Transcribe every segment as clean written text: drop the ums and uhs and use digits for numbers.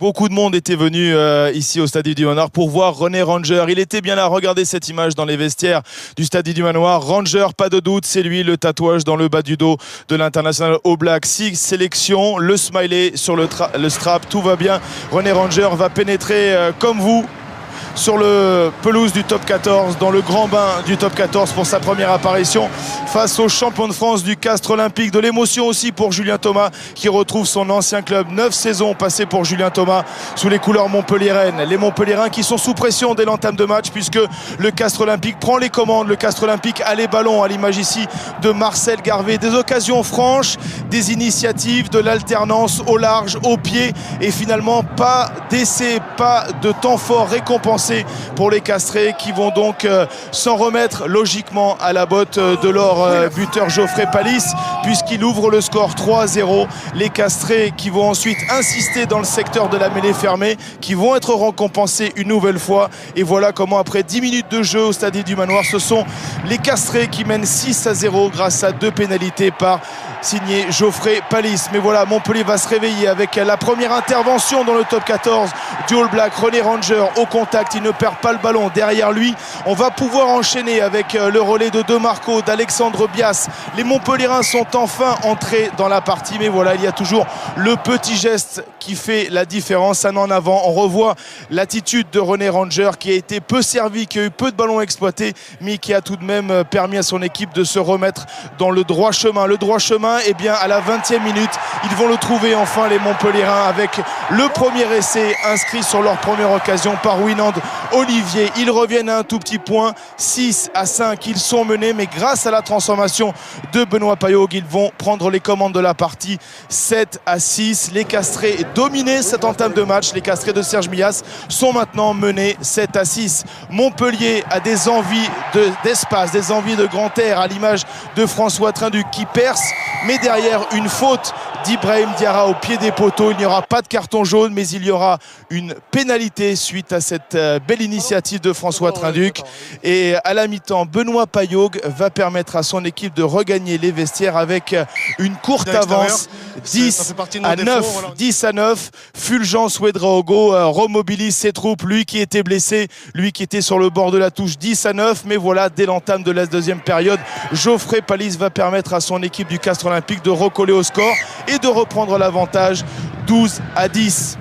Beaucoup de monde était venu ici au Stade du Manoir pour voir René Ranger. Il était bien là, regardez cette image dans les vestiaires du Stade du Manoir. Ranger, pas de doute, c'est lui, le tatouage dans le bas du dos de l'international All Black. 6 sélections, le smiley sur le strap, tout va bien. René Ranger va pénétrer comme vous sur le pelouse du top 14, dans le grand bain du top 14 pour sa première apparition face aux champions de France du Castres Olympique. De l'émotion aussi pour Julien Thomas qui retrouve son ancien club. 9 saisons passées pour Julien Thomas sous les couleurs montpelliéraines. Les Montpelliérains qui sont sous pression dès l'entame de match puisque le Castres Olympique prend les commandes. Le Castres Olympique a les ballons, à l'image ici de Marcel Garvé. Des occasions franches, des initiatives, de l'alternance au large, au pied et finalement pas d'essai, pas de temps fort récompensé pour les Castrés qui vont donc s'en remettre logiquement à la botte de leur buteur Geoffrey Palis puisqu'il ouvre le score 3-0. Les Castrés qui vont ensuite insister dans le secteur de la mêlée fermée, qui vont être récompensés une nouvelle fois. Et voilà comment après 10 minutes de jeu au Stade du Manoir, ce sont les Castrés qui mènent 6-0 grâce à 2 pénalités par signé Geoffrey Palis. Mais voilà, Montpellier va se réveiller avec la première intervention dans le top 14 du All Black. René Ranger au contact, il ne perd pas le ballon. Derrière lui, on va pouvoir enchaîner avec le relais de De Marco, d'Alexandre Bias. Les Montpelliérains sont enfin entrés dans la partie, mais voilà, il y a toujours le petit geste qui fait la différence. Un en avant, on revoit l'attitude de René Ranger qui a été peu servi, qui a eu peu de ballons exploités, mais qui a tout de même permis à son équipe de se remettre dans le droit chemin. Le droit chemin, eh bien, à la 20e minute, ils vont le trouver enfin, les Montpelliérains, avec le premier essai inscrit sur leur première occasion par Winand Olivier. Ils reviennent à un tout petit point, 6-5, ils sont menés, mais grâce à la transformation de Benoît Payaug, ils vont prendre les commandes de la partie, 7-6. Les Castrés dominaient cette entame de match. Les Castrés de Serge Millas sont maintenant menés 7-6. Montpellier a des envies d'espace, des envies de grand air, à l'image de François Trinduc qui perce, mais derrière une faute d'Ibrahim Diarra au pied des poteaux. Il n'y aura pas de carton jaune, mais il y aura une pénalité suite à cette belle initiative de François Trinduc. Et à la mi-temps, Benoît Payaug va permettre à son équipe de regagner les vestiaires avec une courte avance, 10-9. Fulgence Ouedraogo remobilise ses troupes, lui qui était blessé, lui qui était sur le bord de la touche, 10-9. Mais voilà, dès l'entame de la deuxième période, Geoffrey Palis va permettre à son équipe du Castres Olympique de recoller au score et de reprendre l'avantage, 12-10.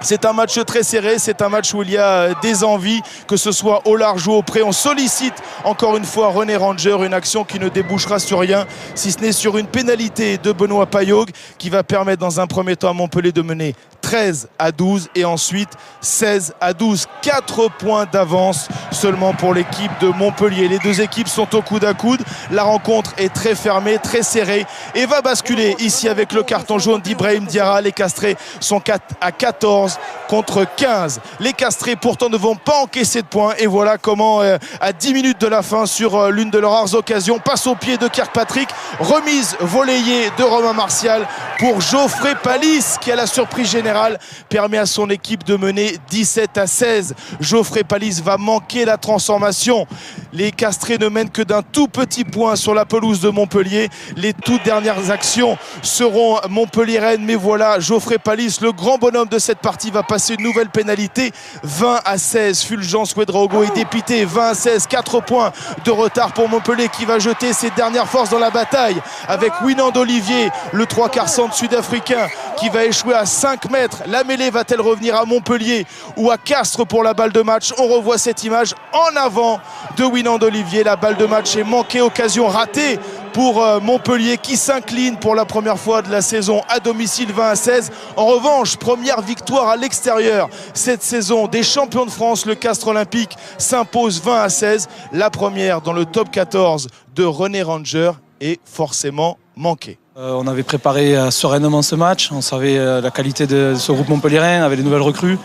C'est un match très serré, c'est un match où il y a des envies, que ce soit au large ou au près. On sollicite encore une fois René Ranger, une action qui ne débouchera sur rien, si ce n'est sur une pénalité de Benoît Payaug qui va permettre dans un premier temps à Montpellier de mener 13-12 et ensuite 16-12. 4 points d'avance seulement pour l'équipe de Montpellier. Les deux équipes sont au coude à coude. La rencontre est très fermée, très serrée et va basculer ici avec le carton jaune d'Ibrahim Diarra. Les Castrés sont 4-14 contre 15. Les Castrés pourtant ne vont pas encaisser de points et voilà comment à 10 minutes de la fin, sur l'une de leurs rares occasions, passe au pied de Kirkpatrick, remise volleyée de Romain Martial pour Geoffrey Palis qui, à la surprise générale, permet à son équipe de mener 17-16. Geoffrey Palis va manquer la transformation. Les Castrés ne mènent que d'un tout petit point sur la pelouse de Montpellier. Les toutes dernières actions seront montpelliéraines, mais voilà, Geoffrey Palis, le grand bonhomme de cette partie, va passer une nouvelle pénalité, 20-16. Fulgence Ouedraogo est dépité, 20-16, 4 points de retard pour Montpellier qui va jeter ses dernières forces dans la bataille avec Winand Olivier, le 3/4 centre sud-africain qui va échouer à 5 mètres. La mêlée va-t-elle revenir à Montpellier ou à Castres pour la balle de match? On revoit cette image en avant de Winand Olivier. La balle de match est manquée, occasion ratée pour Montpellier qui s'incline pour la première fois de la saison à domicile, 20-16. En revanche, première victoire à l'extérieur cette saison des champions de France. Le Castres Olympique s'impose 20-16. La première dans le top 14 de René Ranger est forcément manquée. On avait préparé sereinement ce match. On savait la qualité de ce groupe montpelliérain avec les nouvelles recrues.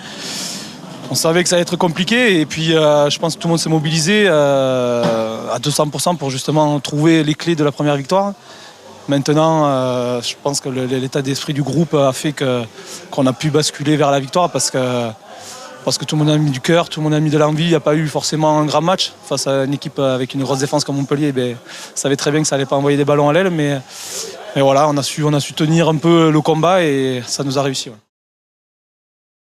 On savait que ça allait être compliqué et puis je pense que tout le monde s'est mobilisé à 200% pour justement trouver les clés de la première victoire. Maintenant, je pense que l'état d'esprit du groupe a fait qu'on a pu basculer vers la victoire parce que tout le monde a mis du cœur, tout le monde a mis de l'envie. Il n'y a pas eu forcément un grand match face à une équipe avec une grosse défense comme Montpellier. On savait très bien que ça n'allait pas envoyer des ballons à l'aile, mais voilà, on a su tenir un peu le combat et ça nous a réussi. Ouais.